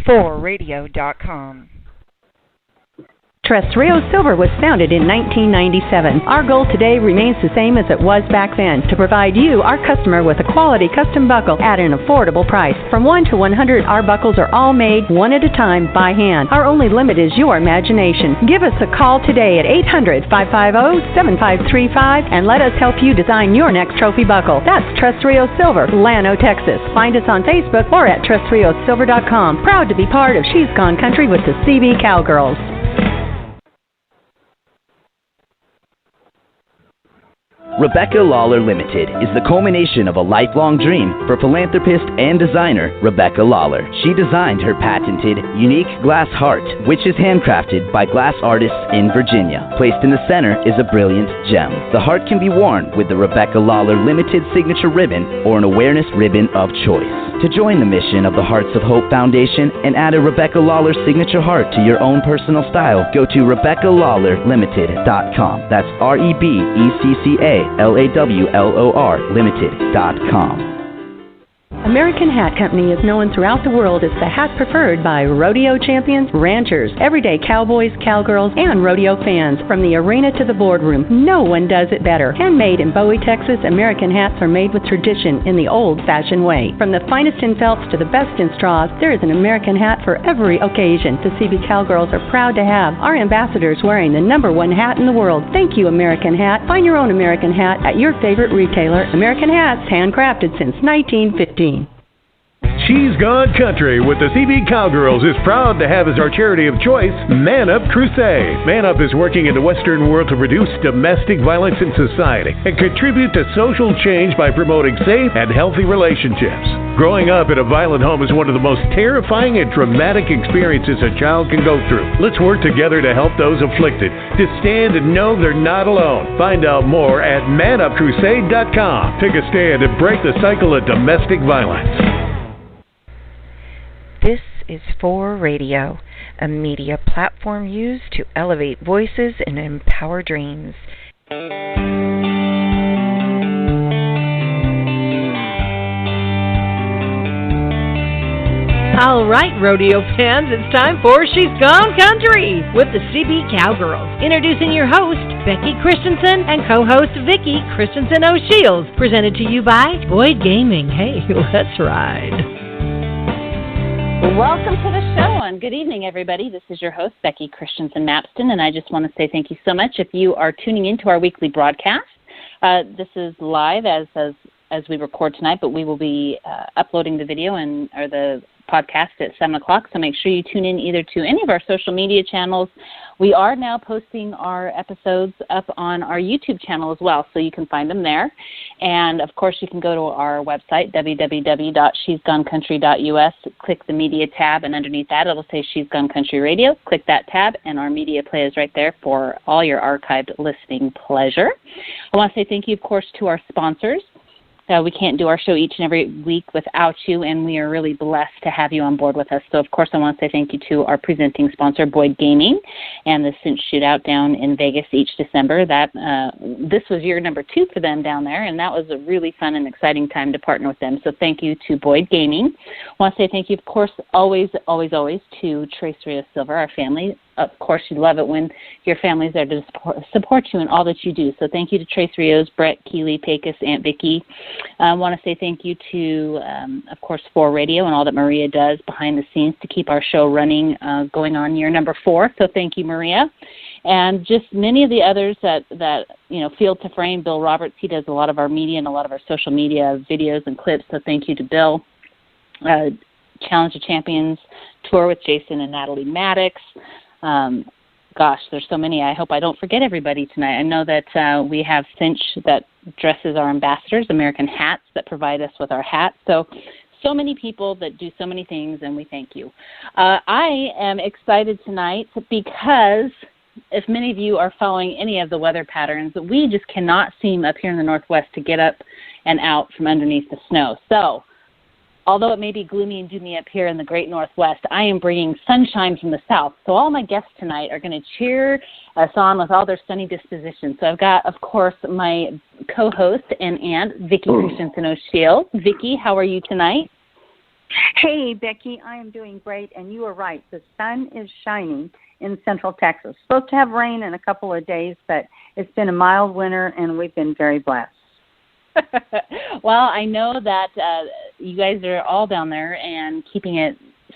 4radio.com. Terrestrial Silver was founded in 1997. Our goal today remains the same as it was back then, to provide you, our customer, with a quality custom buckle at an affordable price. From 1 to 100, our buckles are all made one at a time by hand. Our only limit is your imagination. Give us a call today at 800-550-7535 and let us help you design your next trophy buckle. That's Terrestrial Silver, Llano, Texas. Find us on Facebook or at terrestrialsilver.com. Proud to be part of She's Gone Country with the CB Cowgirls. Rebecca Lawler Limited is the culmination of a lifelong dream for philanthropist and designer Rebecca Lawler. She designed her patented, unique glass heart, which is handcrafted by glass artists in Virginia. Placed in the center is a brilliant gem. The heart can be worn with the Rebecca Lawler Limited signature ribbon or an awareness ribbon of choice. To join the mission of the Hearts of Hope Foundation and add a Rebecca Lawler signature heart to your own personal style, go to RebeccaLawlerLimited.com. That's RebeccaLawlor Limited.com. American Hat Company is known throughout the world as the hat preferred by rodeo champions, ranchers, everyday cowboys, cowgirls, and rodeo fans. From the arena to the boardroom, no one does it better. Handmade in Bowie, Texas, American hats are made with tradition in the old-fashioned way. From the finest in felts to the best in straws, there is an American hat for every occasion. The CB Cowgirls are proud to have our ambassadors wearing the #1 hat in the world. Thank you, American Hat. Find your own American hat at your favorite retailer. American Hats, handcrafted since 1915. She's Gone Country with the CB Cowgirls is proud to have as our charity of choice Man Up Crusade. Man Up is working in the Western world to reduce domestic violence in society and contribute to social change by promoting safe and healthy relationships. Growing up in a violent home is one of the most terrifying and traumatic experiences a child can go through. Let's work together to help those afflicted to stand and know they're not alone. Find out more at manupcrusade.com. Take a stand and break the cycle of domestic violence. This is 4Radio, a media platform used to elevate voices and empower dreams. All right, rodeo fans, it's time for She's Gone Country with the CB Cowgirls. Introducing your host, Becky Christensen, and co-host Vicki Christensen O'Shields. Presented to you by Boyd Gaming. Hey, let's ride. Welcome to the show, and good evening, everybody. This is your host, Becky Christensen Mapston, and I just want to say thank you so much if you are tuning into our weekly broadcast. This is live as we record tonight, but we will be uploading the video or the podcast at 7 o'clock, so make sure you tune in either to any of our social media channels. We are now posting our episodes up on our YouTube channel as well, so you can find them there. And, of course, you can go to our website, www.shesgonecountry.us, click the media tab, and underneath that it'll say She's Gone Country Radio. Click that tab, and our media play is right there for all your archived listening pleasure. I want to say thank you, of course, to our sponsors. We can't do our show each and every week without you, and we are really blessed to have you on board with us. So, of course, I want to say thank you to our presenting sponsor, Boyd Gaming, and the Cinch Shootout down in Vegas each December. This was year number 2 for them down there, and that was a really fun and exciting time to partner with them. So thank you to Boyd Gaming. I want to say thank you, of course, always to Terrestrial Silver, our family. Of course, you love it when your family's there to support you in all that you do. So thank you to Trace Rios, Brett, Keeley, Pecos, Aunt Vicki. I want to say thank you to, of course, 4Radio and all that Maria does behind the scenes to keep our show running, going on year number 4. So thank you, Maria. And just many of the others that Field to Frame, Bill Roberts, he does a lot of our media and a lot of our social media videos and clips. So thank you to Bill. Challenge of Champions Tour with Jason and Natalie Maddox. Gosh, there's so many. I hope I don't forget everybody tonight. I know that we have Cinch that dresses our ambassadors, American Hats that provide us with our hats. So many people that do so many things, and we thank you. I am excited tonight because if many of you are following any of the weather patterns, we just cannot seem up here in the Northwest to get up and out from underneath the snow. So although it may be gloomy and doomy up here in the great Northwest, I am bringing sunshine from the South. So all my guests tonight are going to cheer us on with all their sunny dispositions. So I've got, of course, my co-host and aunt, Vicki Christensen O'Shields. Vicki, how are you tonight? Hey, Becky, I am doing great, and you are right. The sun is shining in Central Texas. Supposed to have rain in a couple of days, but it's been a mild winter, and we've been very blessed. Well, I know that you guys are all down there and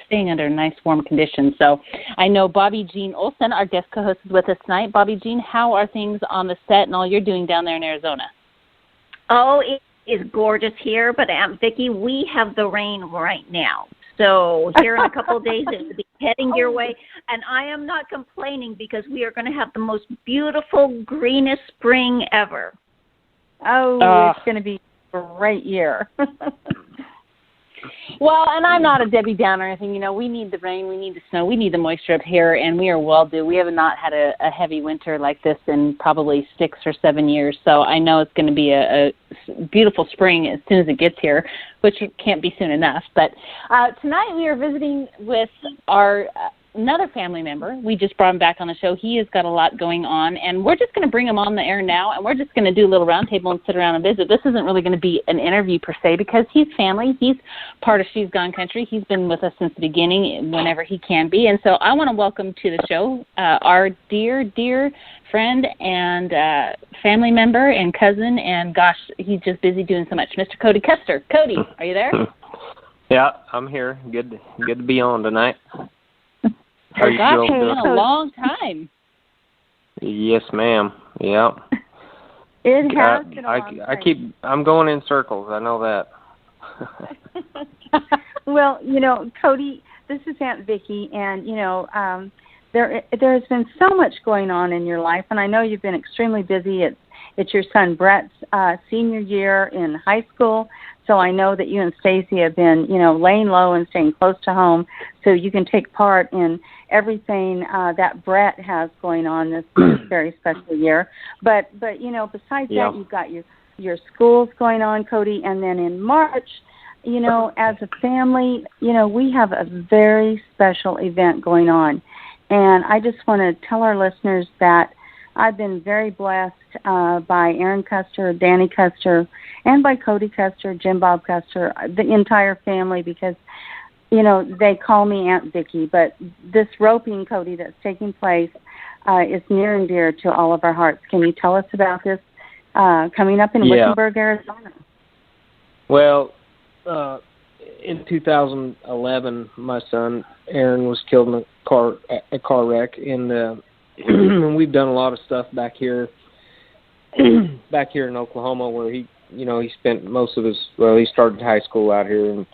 staying under nice warm conditions. So I know Bobby Jean Olson, our guest co-host, is with us tonight. Bobby Jean, how are things on the set and all you're doing down there in Arizona? Oh, it is gorgeous here, but Aunt Vicki, we have the rain right now. So here in a couple of days, it will be heading your way. And I am not complaining because we are going to have the most beautiful, greenest spring ever. Oh, it's going to be a great year. Well, and I'm not a Debbie Downer or anything. You know, we need the rain, we need the snow, we need the moisture up here, and we are well due. We have not had a heavy winter like this in probably 6 or 7 years. So I know it's going to be a beautiful spring as soon as it gets here, which can't be soon enough. But tonight we are visiting with our another family member. We just brought him back on the show. He has got a lot going on, and we're just going to bring him on the air now, and we're just going to do a little roundtable and sit around and visit. This isn't really going to be an interview per se because he's family. He's part of She's Gone Country. He's been with us since the beginning whenever he can be, and so I want to welcome to the show our dear, dear friend and family member and cousin, and gosh, he's just busy doing so much, Mr. Cody Custer. Cody, are you there? Yeah, I'm here. Good to be on tonight. How you gosh, doing? It's been a long time. Yes, ma'am. Yeah. It has been a long time. I'm going in circles. I know that. Well, you know, Cody, this is Aunt Vicki, and you know, there's been so much going on in your life, and I know you've been extremely busy. It's your son Brett's senior year in high school. So I know that you and Stacy have been, you know, laying low and staying close to home so you can take part in everything that Brett has going on this very special year. But you know, besides that, you've got your schools going on, Cody, and then in March, you know, as a family, you know, we have a very special event going on. And I just want to tell our listeners that I've been very blessed by Aaron Custer, Danny Custer, and by Cody Custer, Jim Bob Custer, the entire family, because, you know, they call me Aunt Vicki. But this roping, Cody, that's taking place is near and dear to all of our hearts. Can you tell us about this coming up in Wickenburg, Arizona? Well, in 2011, my son Aaron was killed in a car wreck, and we've done a lot of stuff back here in Oklahoma, where he spent most of he started high school out here, and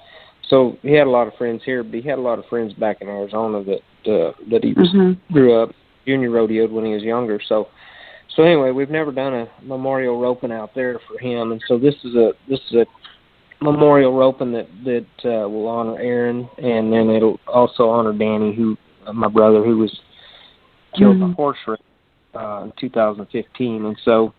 so he had a lot of friends here, but he had a lot of friends back in Arizona that he grew up junior rodeoed when he was younger. So anyway, we've never done a memorial roping out there for him, and so this is a memorial roping that will honor Aaron, and then it'll also honor Danny, my brother, who was killed in a horse wreck in 2015. And so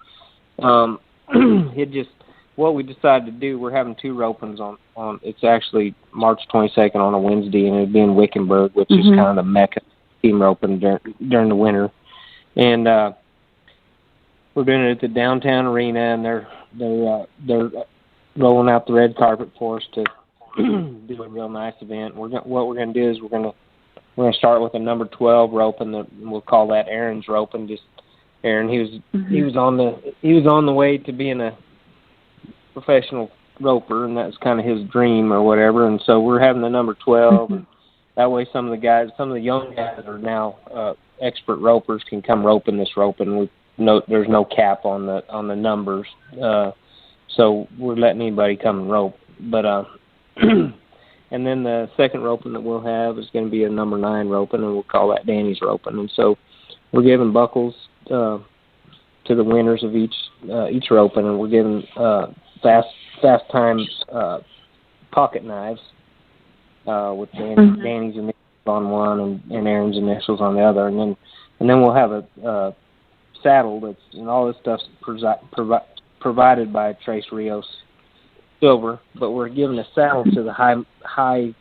what we decided to do, we're having 2 ropings on it's actually March 22nd on a Wednesday, and it'll be in Wickenburg, which is kind of the mecca team roping during the winter. And we're doing it at the downtown arena, and they're rolling out the red carpet for us to do a real nice event. What we're going to do is we're going to start with a number 12 roping, that we'll call that Aaron's roping. Just Aaron, he was on the way to being a professional roper, and that's kind of his dream or whatever. And so we're having the number 12, and that way some of the young guys that are now expert ropers can come roping this roping. There's no cap on the numbers, so we're letting anybody come and rope. But and then the second roping that we'll have is going to be a number 9 roping, and we'll call that Danny's roping. And so we're giving buckles to the winners of each roping, and we're giving fast time pocket knives with Danny's initials on one and Aaron's initials on the other, and then we'll have a saddle and all this stuff's provided by Trace Rios Silver, but we're giving a saddle to the high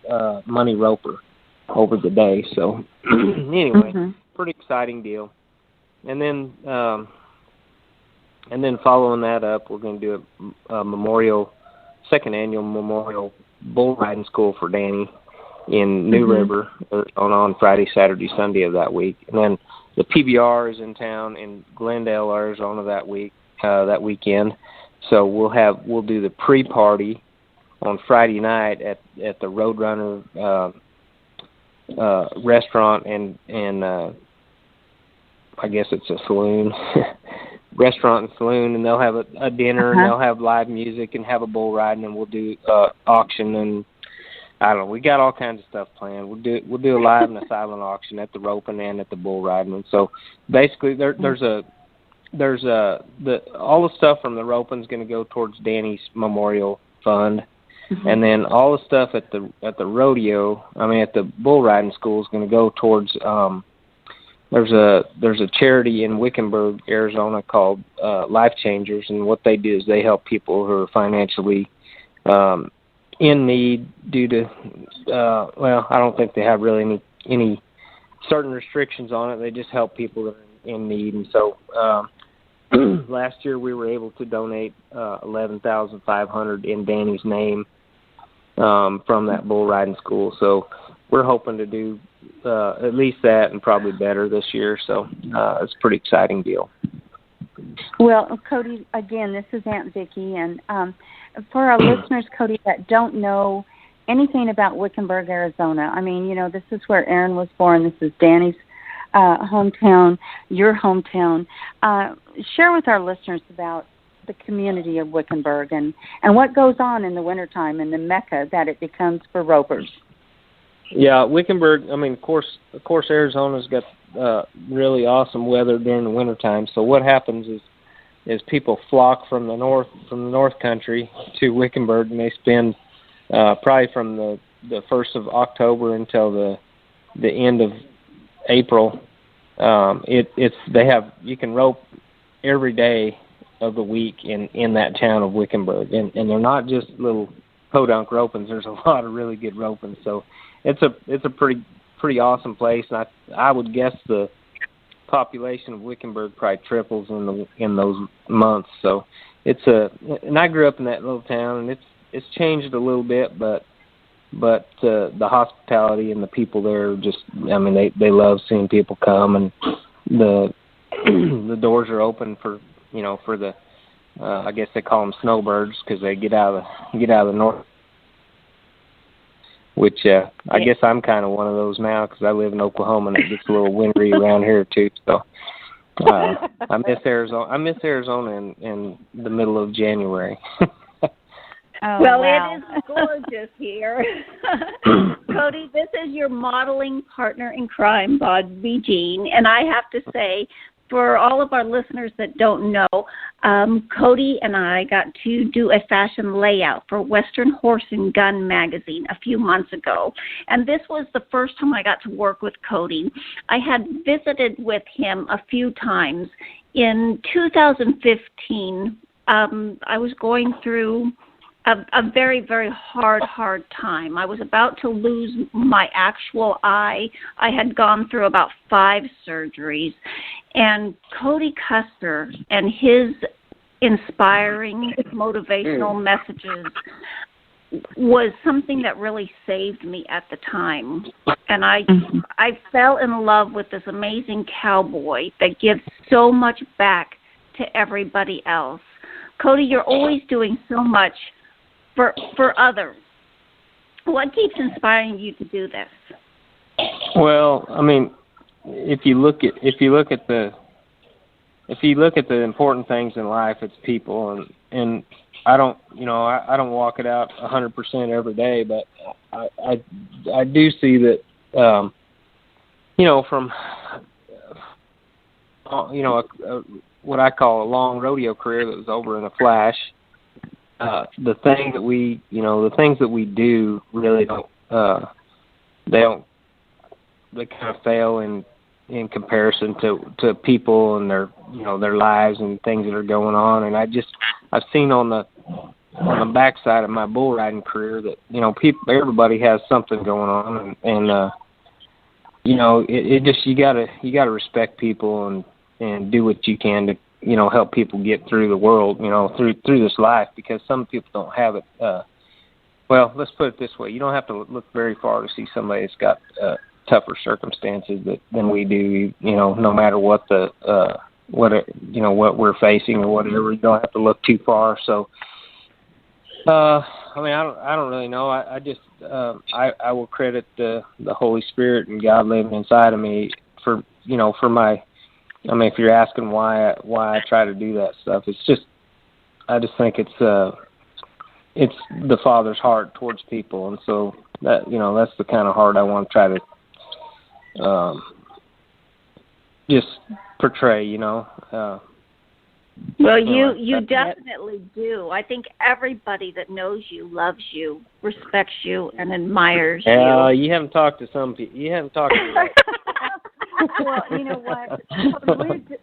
money roper over the day. So anyway, pretty exciting deal. And then following that up, we're going to do a second annual memorial bull riding school for Danny in New River on Friday, Saturday, Sunday of that week. And then the PBR is in town in Glendale, Arizona that weekend. So we'll do the pre-party on Friday night at the Roadrunner restaurant and I guess it's a saloon, restaurant and saloon, and they'll have a dinner and they'll have live music and have a bull riding, and we'll do auction, and I don't know. We got all kinds of stuff planned. We'll do a live and a silent auction at the roping and at the bull riding. And so basically, there's all the stuff from the roping is going to go towards Danny's memorial fund, and then all the stuff at the rodeo, at the bull riding school is going to go towards. There's a charity in Wickenburg, Arizona called Life Changers, and what they do is they help people who are financially in need due to I don't think they have really any certain restrictions on it. They just help people that are in need. And so last year we were able to donate $11,500 in Danny's name from that bull riding school. So we're hoping to do at least that and probably better this year. So it's a pretty exciting deal. Well, Cody, again, this is Aunt Vicki, and for our listeners, Cody, that don't know anything about Wickenburg, Arizona, this is where Aaron was born. This is Danny's hometown, your hometown. Share with our listeners about the community of Wickenburg and what goes on in the wintertime and the mecca that it becomes for ropers. Yeah, Wickenburg, of course, Arizona's got really awesome weather during the wintertime. So what happens is people flock from the north country to Wickenburg, and they spend probably from the 1st of October until the end of April. You can rope every day of the week in that town of Wickenburg, and they're not just little podunk ropings. There's a lot of really good ropings. So it's a pretty awesome place, and I would guess the population of Wickenburg probably triples in those months. So and I grew up in that little town, and it's changed a little bit, but the hospitality and the people there just, they love seeing people come, and the doors are open for the I guess they call them snowbirds because they get out of the north. Which I guess I'm kind of one of those now because I live in Oklahoma and it gets a little wintry around here too. So I miss Arizona. I miss Arizona in the middle of January. Well, wow. It is gorgeous here. Cody, this is your modeling partner in crime, Bobby Jean, and I have to say, for all of our listeners that don't know, Cody and I got to do a fashion layout for Western Horse and Gun magazine a few months ago. And this was the first time I got to work with Cody. I had visited with him a few times. In 2015, I was going through a very, very hard time. I was about to lose my actual eye. I had gone through about 5 surgeries. And Cody Custer and his inspiring, motivational messages was something that really saved me at the time. And I fell in love with this amazing cowboy that gives so much back to everybody else. Cody, you're always doing so much for others. What keeps inspiring you to do this? Well, if you look at the important things in life, it's people, and I don't walk it out 100% every day, but I do see that from what I call a long rodeo career that was over in a flash. The things that we do really don't they kind of fail in comparison to people and their lives and things that are going on. And I've seen on the backside of my bull riding career that everybody has something going on, and it just you gotta respect people and do what you can to help people get through the world, through this life, because some people don't have it well, let's put it this way: you don't have to look very far to see somebody that's got tougher circumstances than we do. No matter what what we're facing or whatever, you don't have to look too far. So, I don't really know. I just I will credit the Holy Spirit and God living inside of me for my. If you're asking why I try to do that stuff, it's just I just think it's the Father's heart towards people, and so that's the kind of heart I want to try to just portray. Well, you definitely do. I think everybody that knows you loves you, respects you, and admires you. You haven't talked to some people. You haven't talked to me. Well, you know what?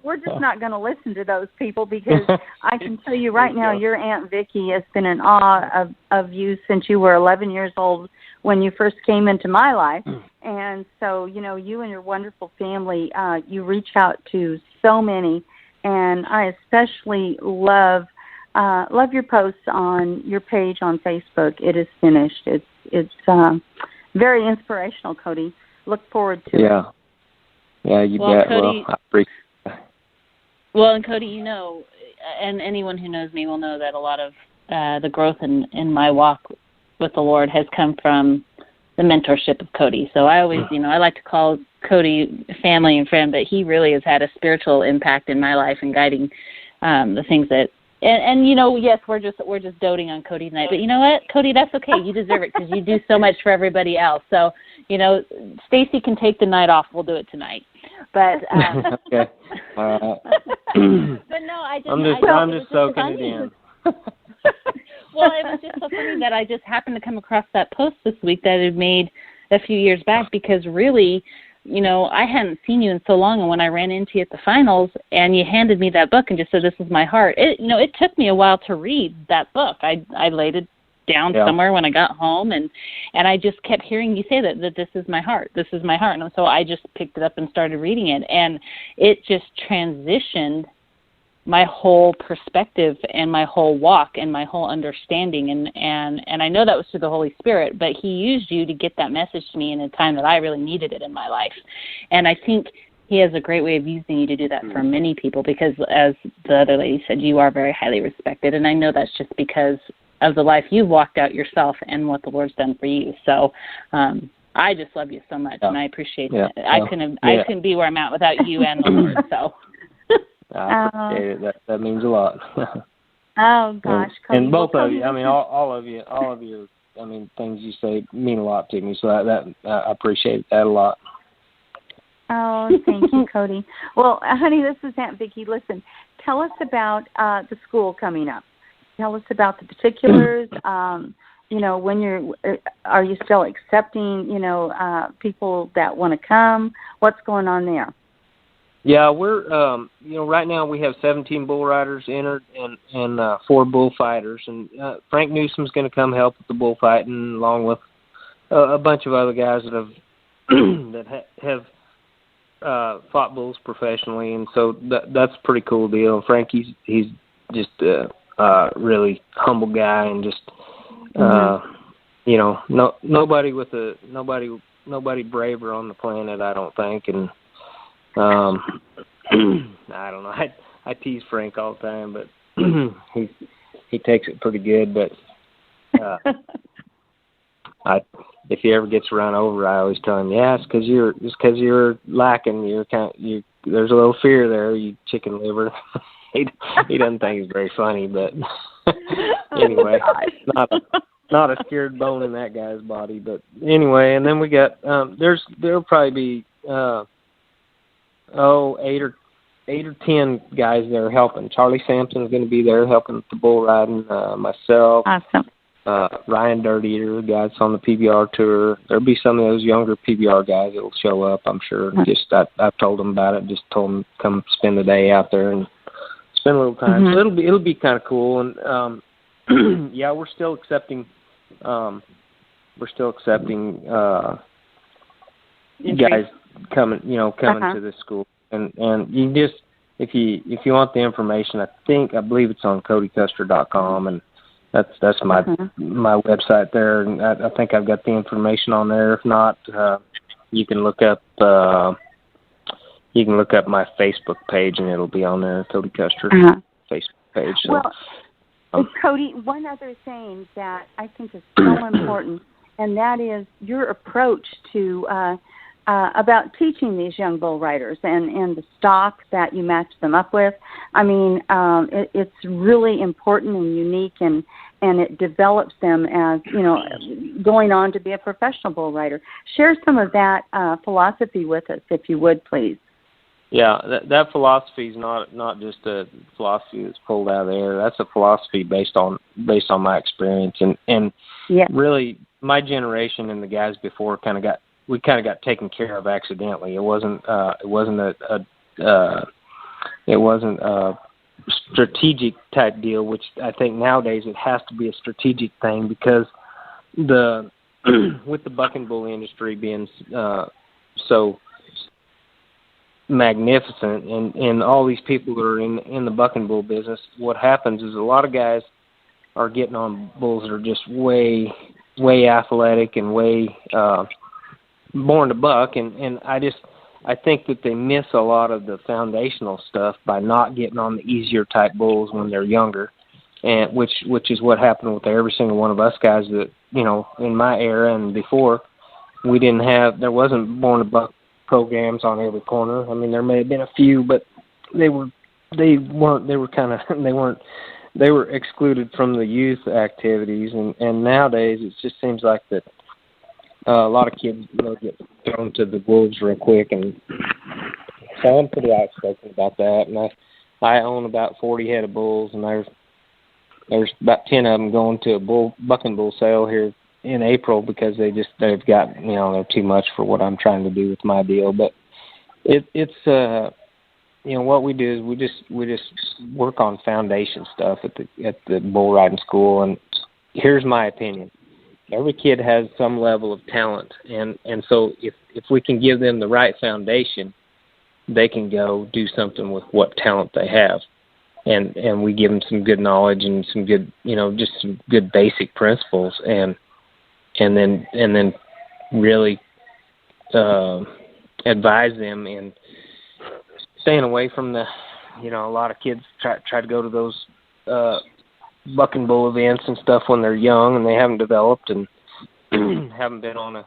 We're just not going to listen to those people, because I can tell you right now, your Aunt Vicki has been in awe of you since you were 11 years old when you first came into my life. And so, you and your wonderful family, you reach out to so many. And I especially love your posts on your page on Facebook. It is finished. It's very inspirational, Cody. Look forward to it. Yeah, you bet. Cody, I appreciate that. Well, and Cody, and anyone who knows me will know that a lot of the growth in my walk with the Lord has come from the mentorship of Cody. So I always, I like to call Cody family and friend, but he really has had a spiritual impact in my life and guiding the things that. And yes, we're just doting on Cody tonight. But you know what, Cody, that's okay. You deserve it because you do so much for everybody else. So, Stacy can take the night off. We'll do it tonight. But okay. But no, I'm just soaking it in. Well, it was just so funny that I just happened to come across that post this week that I had made a few years back, because really, I hadn't seen you in so long, and when I ran into you at the finals and you handed me that book and just said, "This is my heart," it took me a while to read that book. I laid it down somewhere when I got home, and I just kept hearing you say that this is my heart, this is my heart. And so I just picked it up and started reading it, and it just transitioned my whole perspective and my whole walk and my whole understanding. And I know that was through the Holy Spirit, but he used you to get that message to me in a time that I really needed it in my life. And I think he has a great way of using you to do that for many people, because as the other lady said, you are very highly respected. And I know that's just because of the life you've walked out yourself and what the Lord's done for you. So I just love you so much, and I appreciate it. I couldn't be where I'm at without you and the Lord. So I appreciate it. That means a lot. Oh gosh, and both of you. All of you. Things you say mean a lot to me. So I appreciate that a lot. Oh, thank you, Cody. Well, honey, this is Aunt Vicki. Listen, tell us about the school coming up. Tell us about the particulars. When are you still accepting, people that want to come? What's going on there? Yeah, we're, right now we have 17 bull riders entered and 4 bullfighters. And Frank Newsom's going to come help with the bullfighting, along with a bunch of other guys that have fought bulls professionally. And so that's a pretty cool deal. Frank, he's just really humble guy, and just nobody braver on the planet, I don't think. And I don't know, I tease Frank all the time, but he takes it pretty good. But if he ever gets run over, I always tell him, it's because you're lacking. There's a little fear there, you chicken liver. He doesn't think it's very funny, but anyway, not a scared bone in that guy's body. But anyway, and then we got there'll probably be 8 or 10 guys that are helping. Charlie Sampson's going to be there helping with the bull riding. Myself, awesome. Ryan Dirt Eater, the guy that's on the PBR tour. There'll be some of those younger PBR guys that'll show up, I'm sure. Just I've told them about it. Just told them come spend the day out there and spend a little time. So it'll be kind of cool. And we're still accepting guys coming to this school. And you if you want the information, I believe it's on CodyCuster.com, and That's my website there, and I think I've got the information on there. If not, you can look up my Facebook page, and it'll be on there, Cody Custer Facebook page. So, well, Cody, one other thing that I think is so important, and that is your approach to about teaching these young bull riders and the stock that you match them up with. I mean, it's really important and unique, and it develops them as, going on to be a professional bull rider. Share some of that philosophy with us, if you would, please. Yeah, that philosophy is not just a philosophy that's pulled out of the air. That's a philosophy based on my experience, and really my generation and the guys before kind of got taken care of accidentally. It wasn't a strategic type deal, which I think nowadays it has to be a strategic thing, because with the buck and bull industry being so magnificent, and all these people that are in the buck and bull business, what happens is a lot of guys are getting on bulls that are just way athletic and way born to buck, and I think that they miss a lot of the foundational stuff by not getting on the easier type bulls when they're younger, and which is what happened with every single one of us guys that, in my era and before, there wasn't born to buck programs on every corner. I mean, there may have been a few, but they were excluded from the youth activities, and nowadays it just seems like that a lot of kids get thrown to the wolves real quick, and so I'm pretty outspoken about that. And I own about 40 head of bulls, and there's about 10 of them going to a buck and bull sale here in April, because they've got, they're too much for what I'm trying to do with my deal. But it's what we do is we just work on foundation stuff at the bull riding school. And here's my opinion: every kid has some level of talent, and so if we can give them the right foundation, they can go do something with what talent they have. And we give them some good knowledge and some good, just some good basic principles, and then really advise them in staying away from the, a lot of kids try to go to those buck and bull events and stuff when they're young and they haven't developed and haven't been on a,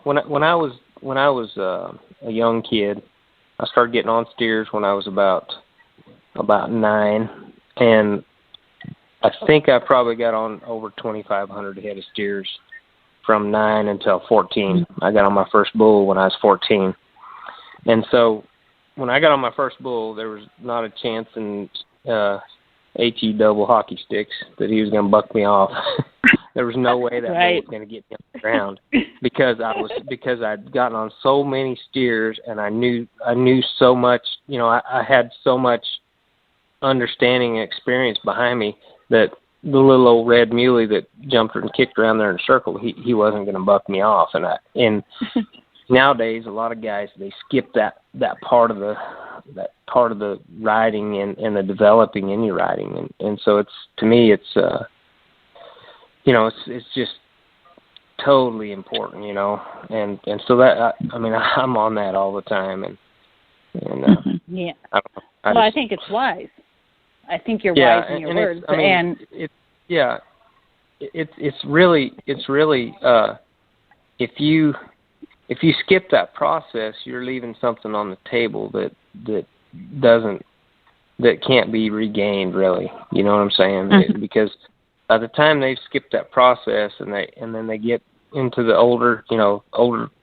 when I was a young kid, I started getting on steers when I was about 9, and I think I probably got on over 2,500 head of steers from 9 until 14. I got on my first bull when I was 14. And so when I got on my first bull, there was not a chance in HE double hockey sticks that he was going to buck me off. There was no way that bull was going to get me on the ground, because I'd gotten on so many steers, and I knew so much, I had so much understanding and experience behind me that the little old red muley that jumped and kicked around there in a circle, he wasn't going to buck me off. And nowadays, a lot of guys, they skip that part of the riding and the developing in your riding, and so to me it's just totally important, and so that I'm on that all the time, and yeah. I think it's wise. I think you're wise in your words, it's really if you skip that process, you're leaving something on the table that can't be regained, really. You know what I'm saying? Because by the time they've skipped that process and then they get into the older,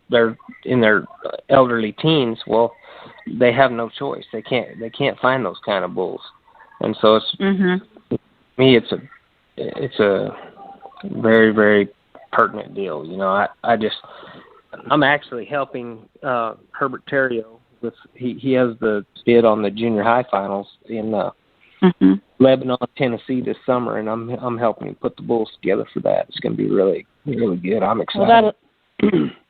they're in their elderly teens, well, they have no choice. They can't find those kind of bulls. And so it's to me, it's a very, very pertinent deal. I'm actually helping Herbert Terrio with he has the bid on the junior high finals in Lebanon, Tennessee this summer, and I'm helping him put the bulls together for that. It's going to be really, really good. I'm excited.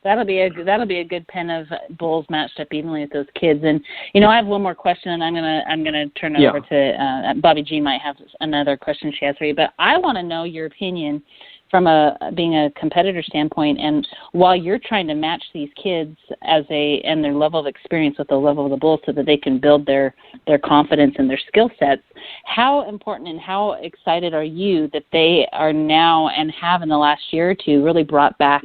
That'll be a good pen of bulls matched up evenly with those kids. And I have one more question, and I'm gonna turn it over to Bobby G. Might have another question she has for you. But I want to know your opinion from being a competitor standpoint. And while you're trying to match these kids and their level of experience with the level of the bulls, so that they can build their confidence and their skill sets, how important and how excited are you that they are now and have in the last year or two really brought back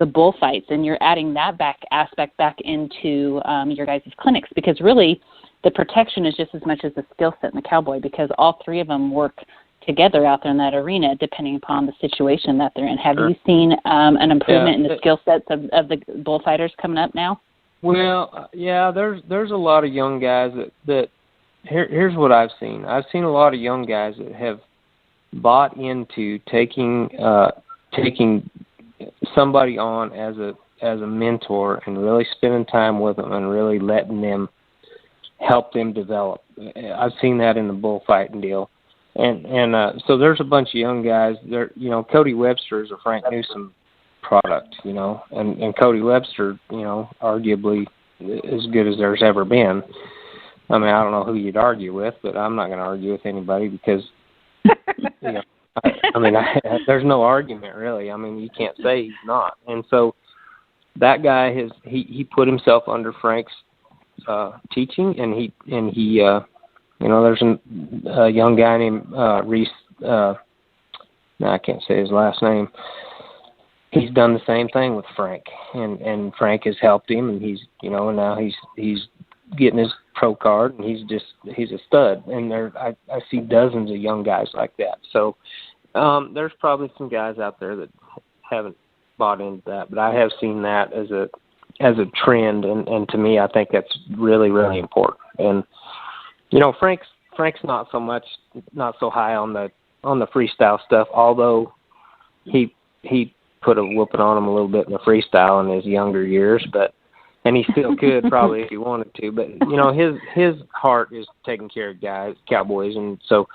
the bullfights, and you're adding that aspect back into your guys' clinics? Because really the protection is just as much as the skill set in the cowboy, because all three of them work together out there in that arena depending upon the situation that they're in. Have you seen an improvement in the skill sets of the bullfighters coming up now? Well, there's a lot of young guys that here's what I've seen. I've seen a lot of young guys that have bought into taking somebody on as a mentor and really spending time with them and really letting them help them develop. I've seen that in the bullfighting deal. And so there's a bunch of young guys there. Cody Webster is a Frank Newsom product, and Cody Webster, arguably as good as there's ever been. I mean, I don't know who you'd argue with, but I'm not going to argue with anybody because, there's no argument really. I mean, you can't say he's not. And so that guy he put himself under Frank's teaching, and he there's a young guy named Reese. I can't say his last name. He's done the same thing with Frank, and Frank has helped him, and he's now he's getting his pro card, and he's a stud. And I see dozens of young guys like that. So there's probably some guys out there that haven't bought into that, but I have seen that as a trend, and to me, I think that's really, really important. And Frank's not so high on the freestyle stuff, although he put a whooping on him a little bit in the freestyle in his younger years, and he still could probably if he wanted to. But his heart is taking care of cowboys, and so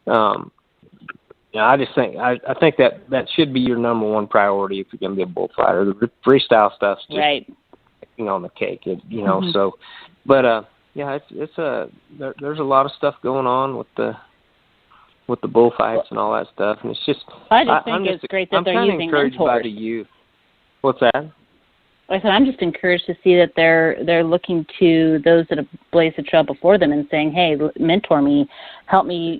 I just think I think that should be your number one priority if you're going to be a bullfighter. The freestyle stuff's just on the cake, So, but there's a lot of stuff going on with the bullfights and all that stuff, and it's just I think it's great that they're using encouraged mentors. By the youth. What's that? Like I said, I'm just encouraged to see that they're looking to those that have blazed the trail before them and saying, "Hey, mentor me, help me,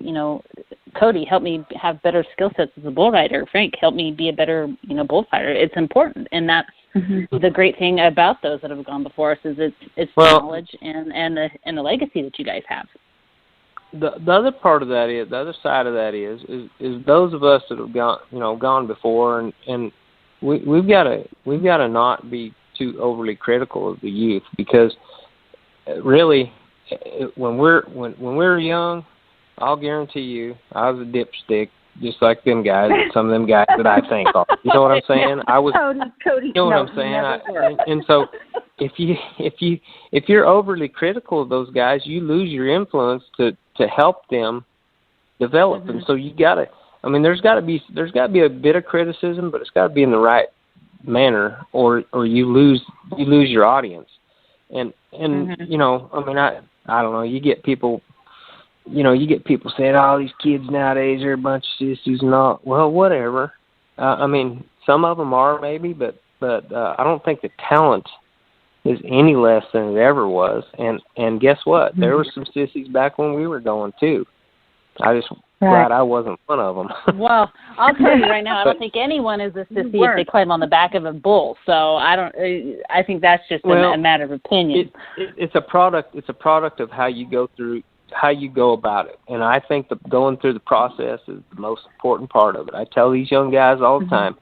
Cody, help me have better skill sets as a bull rider. Frank, help me be a better, bullfighter." It's important, and that's the great thing about those that have gone before us is it's knowledge and the legacy that you guys have. The other part of that is, the other side of that is those of us that have gone before, and we've got to not be too overly critical of the youth, because really when we're young, I'll guarantee you I was a dipstick just like them guys, some of them guys that I think are. You know what I'm saying? I was. Cody, you know what I'm saying? And so if you're overly critical of those guys, you lose your influence to help them develop. And so you got to. I mean, there's got to be a bit of criticism, but it's got to be in the right manner, or you lose your audience. And I mean, I don't know. You get people saying, "Oh, these kids nowadays are a bunch of sissies," and all. Well, whatever. I mean, some of them are maybe, but I don't think the talent is any less than it ever was. And guess what? There were some sissies back when we were going too. I just glad I wasn't one of them. Well, I'll tell you right now, I don't think anyone is a sissy if they climb on the back of a bull. So I think that's just a matter of opinion. It's a product. It's a product of how you go about it. And I think that going through the process is the most important part of it. I tell these young guys all the time,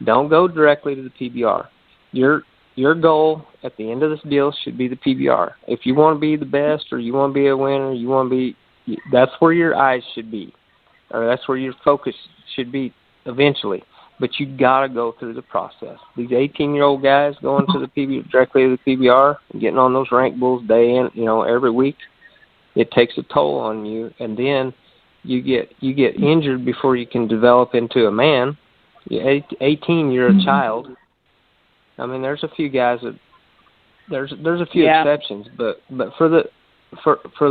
don't go directly to the PBR. Your goal at the end of this deal should be the PBR. If you want to be the best, or you want to be a winner, that's where your eyes should be, or that's where your focus should be eventually. But you got to go through the process. These 18-year-old guys going to the PBR, directly to the PBR, and getting on those rank bulls day in, every week, it takes a toll on you, and then you get injured before you can develop into a man. You're 18, you're a child, I mean, there's a few guys that there's a few exceptions, but for the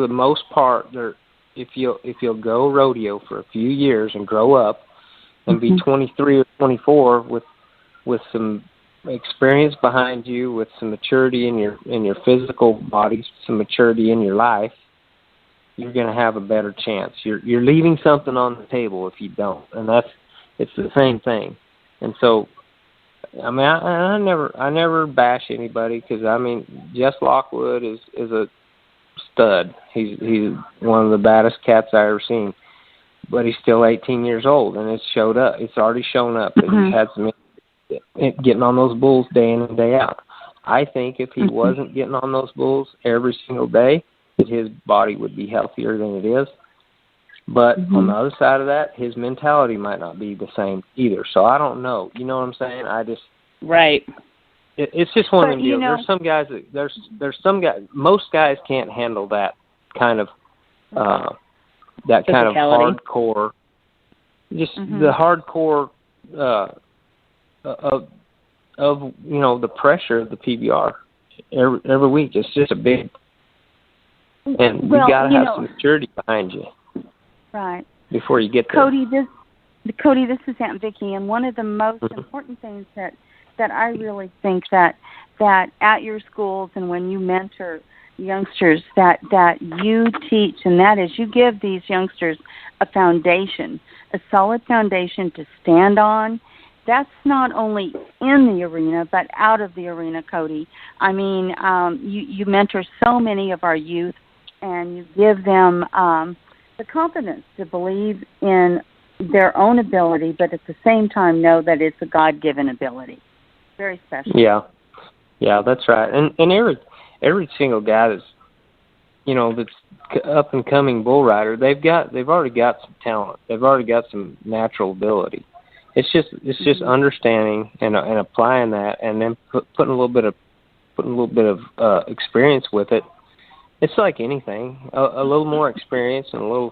most part, if you'll go rodeo for a few years and grow up and be 23 or 24 with some experience behind you, with some maturity in your physical body, some maturity in your life, you're going to have a better chance. You're leaving something on the table if you don't, and it's the same thing. And so, I mean, I never bash anybody, because I mean, Jess Lockwood is a stud. He's one of the baddest cats I ever seen, but he's still 18 years old, and it's showed up. It's already shown up that he's had some getting on those bulls day in and day out. I think if he wasn't getting on those bulls every single day, that his body would be healthier than it is. But on the other side of that, his mentality might not be the same either. So I don't know. You know what I'm saying? Right. It's just one of them deals. There's some guys there's some guys. Most guys can't handle that kind of hardcore. Just the hardcore of the pressure of the PBR every week. It's just a big, and you got to have some maturity behind you, right? Before you get there. Cody, this is Aunt Vicki, and one of the most important things that I really think that at your schools and when you mentor youngsters that you teach, and that is you give these youngsters a foundation, a solid foundation to stand on. That's not only in the arena, but out of the arena, Cody. I mean, you mentor so many of our youth, and you give them the confidence to believe in their own ability, but at the same time know that it's a God-given ability. Very special. Yeah, that's right. And every single guy that's up and coming bull rider, they've already got some talent. They've already got some natural ability. It's just understanding and applying that, and then putting a little bit of experience with it. It's like anything, a little more experience and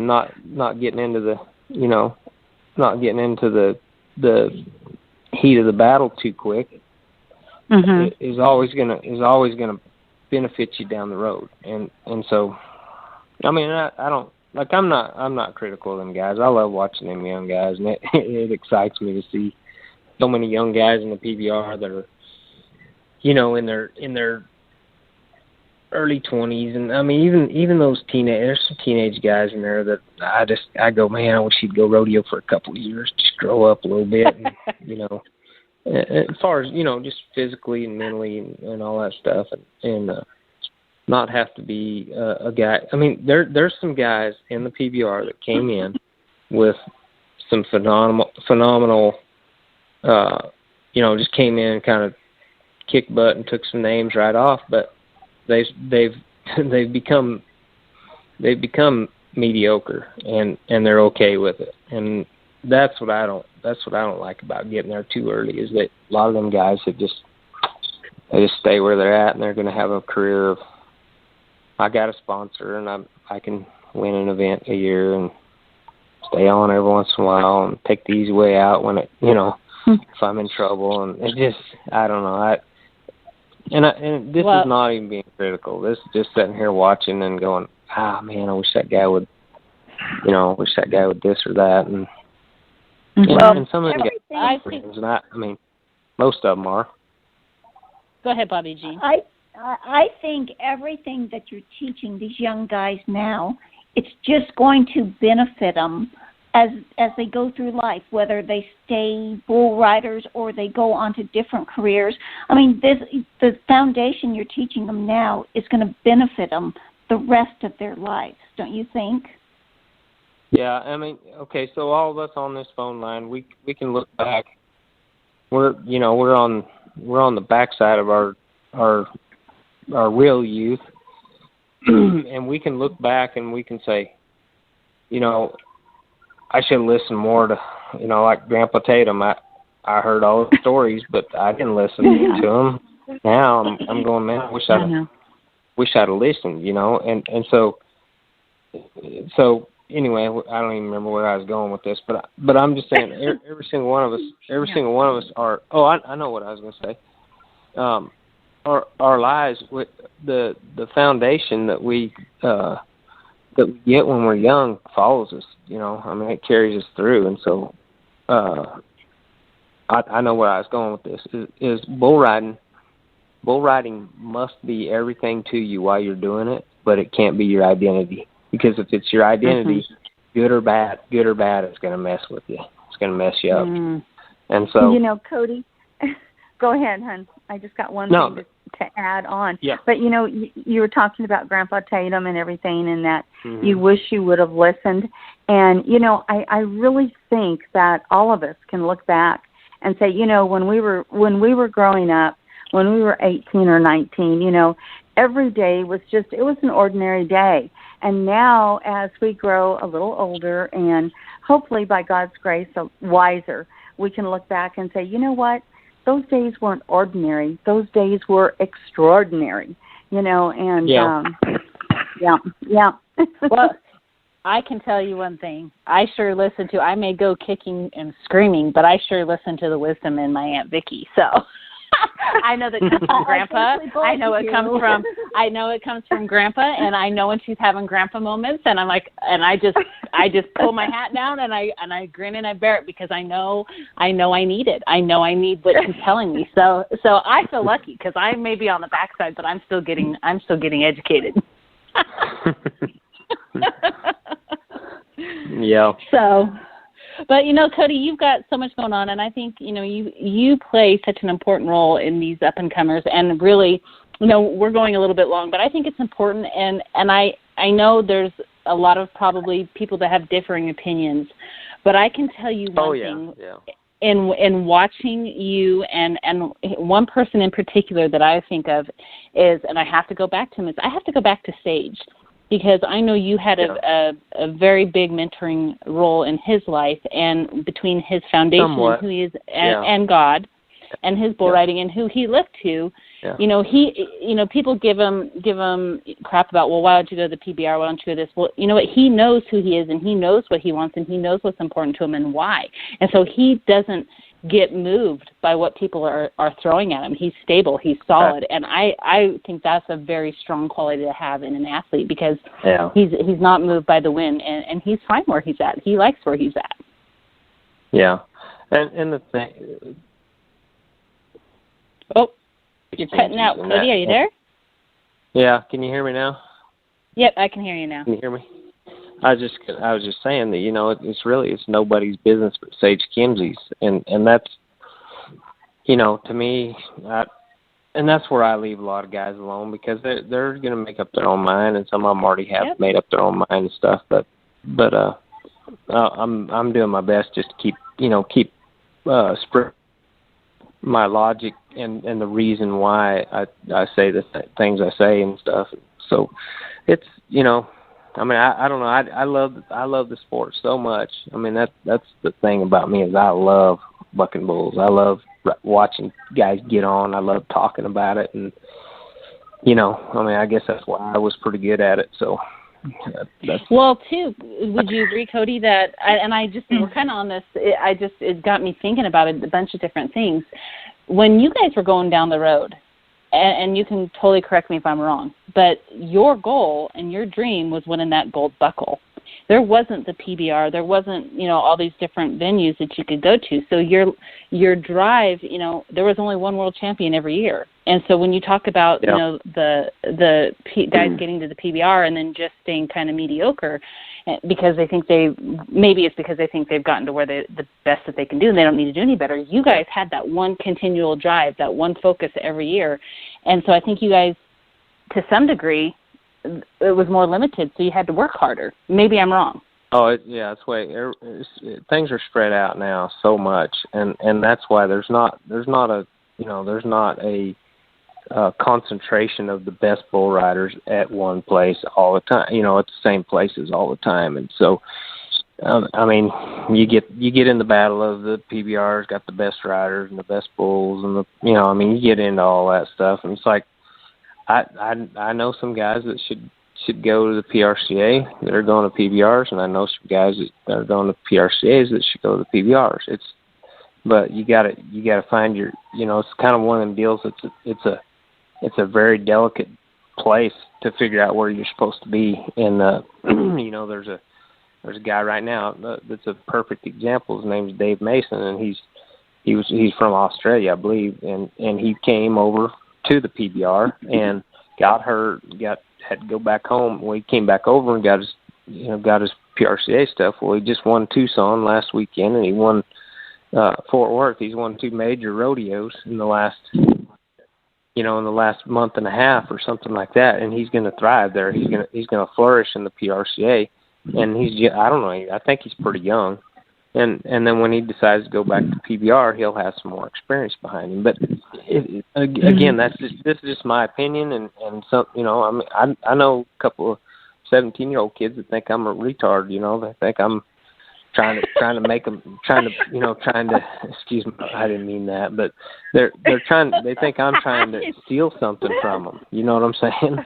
not getting into the heat of the battle too quick is always gonna benefit you down the road. And so, I mean, I don't. Like, I'm not critical of them guys. I love watching them young guys, and it excites me to see so many young guys in the PBR that are, in their early 20s, and I mean even those there's some teenage guys in there that I go, man, I wish he'd go rodeo for a couple of years, just grow up a little bit, and as far as just physically and mentally and all that stuff, and not have to be a guy. I mean, there's some guys in the PBR that came in with some phenomenal, just came in and kind of kicked butt and took some names right off. But they've become mediocre, and they're okay with it. And that's what I don't like about getting there too early, is that a lot of them guys they just stay where they're at, and they're going to have a career of, I got a sponsor, and I can win an event a year and stay on every once in a while and take the easy way out when if I'm in trouble. And it just, I don't know. This is not even being critical. This is just sitting here watching and going, man, I wish that guy would this or that. And some of them get friends, and I mean, most of them are. Go ahead, Bobby Jean. I think everything that you're teaching these young guys now, it's just going to benefit them as they go through life, whether they stay bull riders or they go on to different careers. I mean, the foundation you're teaching them now is going to benefit them the rest of their lives, don't you think? Yeah, I mean, okay, so all of us on this phone line, we can look back. We're on the backside of our real youth, and we can look back and we can say, I should have listened more to, like Grandpa Tatum. I heard all the stories, but I didn't listen to him. Now I'm going, man, I wish I'd have listened, and so anyway, I don't even remember where I was going with this, but I'm just saying every single one of us are. Oh, I know what I was going to say. Our lives, with the foundation that we get when we're young follows us. I mean, it carries us through, and so I know where I was going with this. Is bull riding. Bull riding must be everything to you while you're doing it, but it can't be your identity. Because if it's your identity, good or bad, it's going to mess with you. It's going to mess you up. And so, Cody, go ahead, hon. I just got one thing to add on. Yeah. But you were talking about Grandpa Tatum and everything, and that you wish you would have listened. And I really think that all of us can look back and say, when we were growing up, when we were 18 or 19, every day was it was an ordinary day. And now as we grow a little older and hopefully by God's grace wiser, we can look back and say, you know what? Those days weren't ordinary. Those days were extraordinary, and yeah. Well, I can tell you one thing. I may go kicking and screaming, but I sure listen to the wisdom in my Aunt Vicky. So I know that comes from Grandpa. I know it comes from Grandpa, and I know when she's having Grandpa moments, and I'm like, and I just pull my hat down and I grin and I bear it because I know I need it. I know I need what she's telling me. So I feel lucky because I may be on the backside, but I'm still getting educated. Yeah. So. But, Cody, you've got so much going on, and I think, you play such an important role in these up-and-comers, and really, we're going a little bit long, but I think it's important, and I know there's a lot of probably people that have differing opinions, but I can tell you one thing. Yeah. In watching you, and one person in particular that I think of is, and I have to go back to him, I have to go back to Sage. Because I know you had a very big mentoring role in his life, and between his foundation and who he is, and God, and his bull riding and who he looked to, people give him crap about, well, why don't you go to the PBR? Why don't you go to this? Well, you know what? He knows who he is, and he knows what he wants, and he knows what's important to him and why. And so he doesn't get moved by what people are throwing at him. He's stable. He's solid. And I think that's a very strong quality to have in an athlete because he's not moved by the wind, and he's fine where he's at. He likes where he's at. Yeah. And the thing... Oh, you're cutting out. Cody, are you there? Yeah. Can you hear me now? Yep, I can hear you now. Can you hear me? I was just saying that, it's nobody's business but Sage Kimsey's, and that's, to me, and that's where I leave a lot of guys alone because they're going to make up their own mind, and some of them already have made up their own mind and stuff. But I'm doing my best just to keep spread my logic and the reason why I say the things I say and stuff. So it's I mean, I don't know. I love the sport so much. I mean, that's the thing about me is I love bucking bulls. I love watching guys get on. I love talking about it, and I guess that's why I was pretty good at it. So, well, too, would you agree, Cody? That we're kind of on this. It got me thinking about a bunch of different things. When you guys were going down the road. And you can totally correct me if I'm wrong, but your goal and your dream was winning that gold buckle. There wasn't the PBR. There wasn't, all these different venues that you could go to. So your drive, there was only one world champion every year. And so when you talk about, the guys getting to the PBR and then just staying kind of mediocre because they think they've gotten to where the best that they can do and they don't need to do any better. You guys had that one continual drive, that one focus every year. And so I think you guys, to some degree, it was more limited, so you had to work harder. Maybe I'm wrong. Oh, that's why things are spread out now so much, and that's why there's not a concentration of the best bull riders at one place all the time. At the same places all the time, and so I mean, you get in the battle of the PBR's got the best riders and the best bulls, and you get into all that stuff, and it's like I know some guys that should go to the PRCA that are going to PBRs, and I know some guys that are going to PRCAs that should go to the PBRs. But you gotta find your, it's kind of one of them deals. It's a very delicate place to figure out where you're supposed to be. And there's a guy right now that's a perfect example. His name's Dave Mason, and he's from Australia, I believe, and he came over to the PBR and got hurt, had to go back home. Well, he came back over and got his PRCA stuff. Well, he just won Tucson last weekend, and he won Fort Worth. He's won 2 major rodeos in the last month and a half or something like that, and he's going to thrive there. He's going to flourish in the PRCA, and I don't know, I think he's pretty young. And then when he decides to go back to PBR, he'll have some more experience behind him. But again, this is just my opinion, and some, I know a couple of 17-year-old kids that think I'm a retard. They think I'm trying to make them, excuse me, I didn't mean that, but they think I'm trying to steal something from them. You know what I'm saying?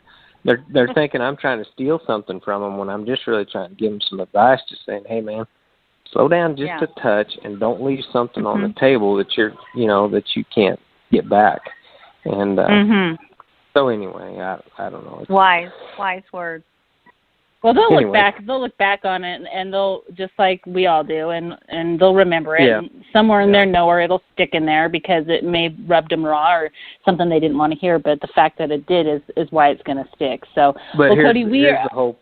They're thinking I'm trying to steal something from them when I'm just really trying to give them some advice, just saying, hey man, slow down just a touch and don't leave something on the table that that you can't get back. And so anyway, I don't know. Wise words. Well, they'll look back on it, and they'll, just like we all do, and they'll remember it. Yeah. And somewhere in there, nowhere, it'll stick in there because it may rubbed them raw or something they didn't want to hear. But the fact that it did is why it's going to stick. So, but Cody, here's the whole.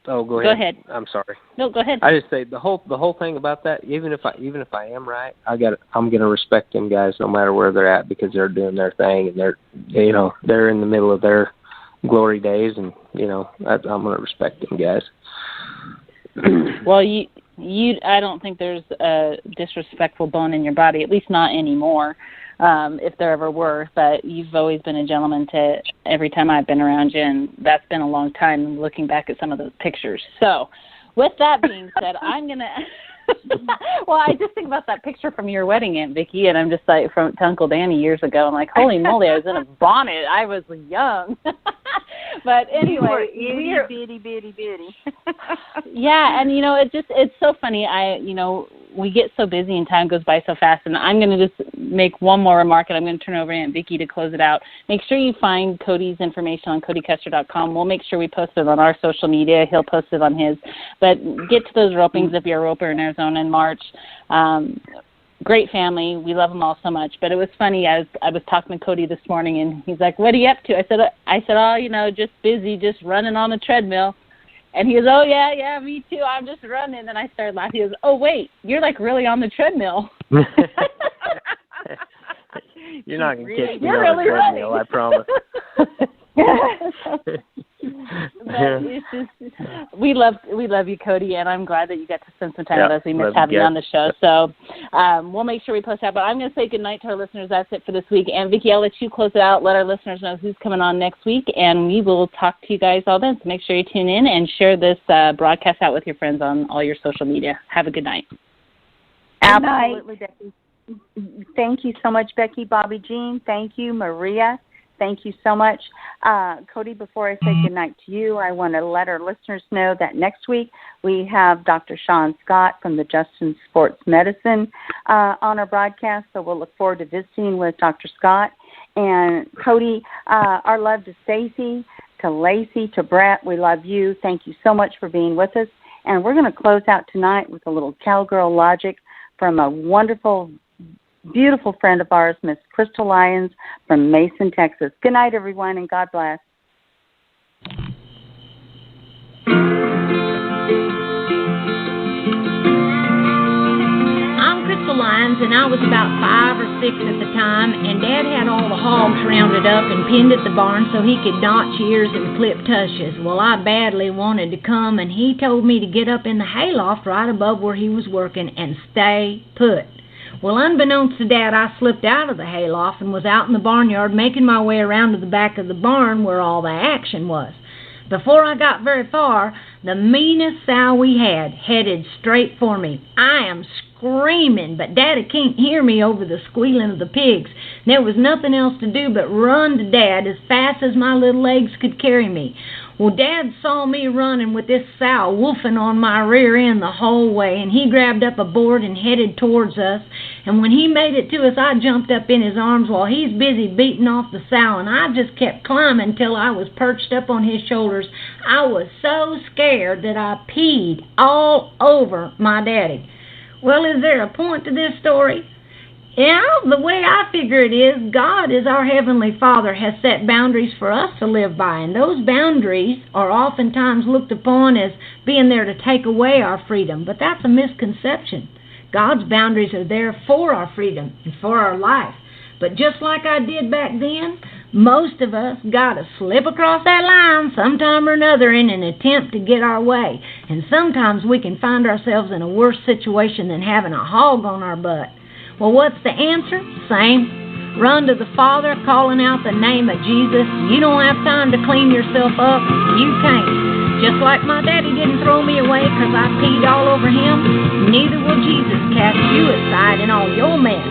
Oh, go ahead. Go ahead. I'm sorry. No, go ahead. I just say the whole thing about that. Even if I am right, I'm gonna respect them guys no matter where they're at because they're doing their thing and they're in the middle of their glory days, and I'm gonna respect them guys. Well, I don't think there's a disrespectful bone in your body, at least not anymore. If there ever were, but you've always been a gentleman to every time I've been around you, and that's been a long time looking back at some of those pictures. So, with that being said, I'm going to well, I just think about that picture from your wedding, Aunt Vicki, and I'm just like, from to Uncle Danny years ago. I'm like, holy moly, I was in a bonnet. I was young. But anyway, bitty. Yeah, and it's so funny. We get so busy and time goes by so fast, and I'm going to just make one more remark, and I'm going to turn over to Aunt Vicki to close it out. Make sure you find Cody's information on CodyCuster.com. We'll make sure we post it on our social media. He'll post it on his. But get to those ropings if you're a roper in Arizona in March. Great family. We love them all so much. But it was funny. I was talking to Cody this morning, and he's like, what are you up to? I said, just busy, just running on the treadmill. And he goes, oh, yeah, me too. I'm just running. And I started laughing. He goes, oh, wait, you're like really on the treadmill. You're not going to catch me you're on really the treadmill, running. I promise. But it's just, we love you, Cody, and I'm glad that you got to spend some time with us. We miss having you on the show. So we'll make sure we post that. But I'm going to say goodnight to our listeners. That's it for this week. And Vicki, I'll let you close it out. Let our listeners know who's coming on next week, and we will talk to you guys all then. So make sure you tune in and share this broadcast out with your friends on all your social media. Have a good night. Absolutely, Becky. Thank you so much, Becky, Bobby Jean. Thank you, Maria. Thank you so much. Cody, before I say goodnight to you, I want to let our listeners know that next week we have Dr. Sean Scott from the Justin Sports Medicine on our broadcast, so we'll look forward to visiting with Dr. Scott. And Cody, our love to Stacy, to Lacey, to Brett, we love you. Thank you so much for being with us. And we're going to close out tonight with a little cowgirl logic from a wonderful, beautiful friend of ours, Miss Crystal Lyons from Mason, Texas. Good night, everyone, and God bless. I'm Crystal Lyons, and I was about 5 or 6 at the time, and Dad had all the hogs rounded up and pinned at the barn so he could notch ears and clip tushes. Well, I badly wanted to come, and he told me to get up in the hayloft right above where he was working and stay put. Well, unbeknownst to Dad, I slipped out of the hayloft and was out in the barnyard making my way around to the back of the barn where all the action was. Before I got very far, the meanest sow we had headed straight for me. I am screaming, but Daddy can't hear me over the squealing of the pigs. There was nothing else to do but run to Dad as fast as my little legs could carry me. Well, Dad saw me running with this sow woofing on my rear end the whole way, and he grabbed up a board and headed towards us. And when he made it to us, I jumped up in his arms while he's busy beating off the sow, and I just kept climbing till I was perched up on his shoulders. I was so scared that I peed all over my daddy. Well, is there a point to this story? Yeah, the way I figure it is, God is our Heavenly Father has set boundaries for us to live by, and those boundaries are oftentimes looked upon as being there to take away our freedom, but that's a misconception. God's boundaries are there for our freedom and for our life, but just like I did back then, most of us got to slip across that line sometime or another in an attempt to get our way, and sometimes we can find ourselves in a worse situation than having a hog on our butt. Well, what's the answer? Same. Run to the Father, calling out the name of Jesus. You don't have time to clean yourself up. You can't. Just like my daddy didn't throw me away because I peed all over him, neither will Jesus cast you aside in all your mess.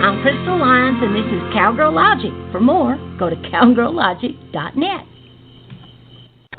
I'm Crystal Lyons, and this is Cowgirl Logic. For more, go to cowgirllogic.net.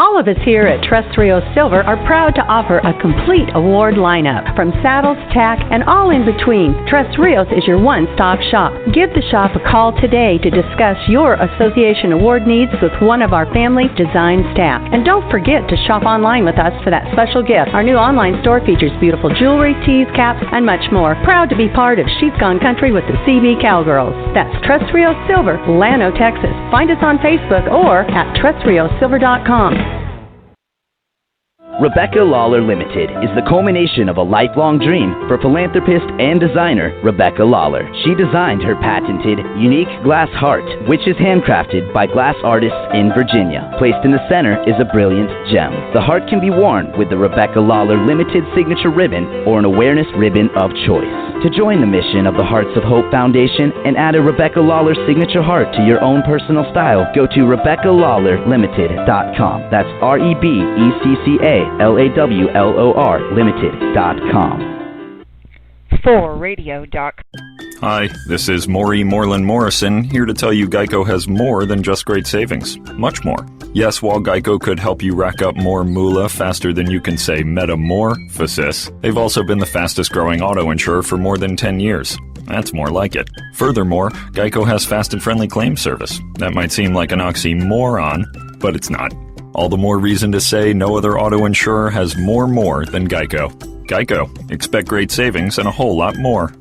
All of us here at Tres Rios Silver are proud to offer a complete award lineup, from saddles, tack, and all in between. Tres Rios is your one-stop shop. Give the shop a call today to discuss your association award needs with one of our family design staff. And don't forget to shop online with us for that special gift. Our new online store features beautiful jewelry, tees, caps, and much more. Proud to be part of She's Gone Country with the CB Cowgirls. That's Tres Rios Silver, Llano, Texas. Find us on Facebook or at tresriosilver.com. Rebecca Lawler Limited is the culmination of a lifelong dream for philanthropist and designer Rebecca Lawler. She designed her patented, unique glass heart, which is handcrafted by glass artists in Virginia. Placed in the center is a brilliant gem. The heart can be worn with the Rebecca Lawler Limited signature ribbon or an awareness ribbon of choice. To join the mission of the Hearts of Hope Foundation and add a Rebecca Lawler signature heart to your own personal style, go to RebeccaLawlerLimited.com. That's RebeccaLawler Limited.com. For radio.com. Hi, this is Maury Moreland Morrison, here to tell you Geico has more than just great savings. Much more. Yes, while Geico could help you rack up more moolah faster than you can say metamorphosis, they've also been the fastest growing auto insurer for more than 10 years. That's more like it. Furthermore, Geico has fast and friendly claim service. That might seem like an oxymoron, but it's not. All the more reason to say no other auto insurer has more than Geico. Geico. Expect great savings and a whole lot more.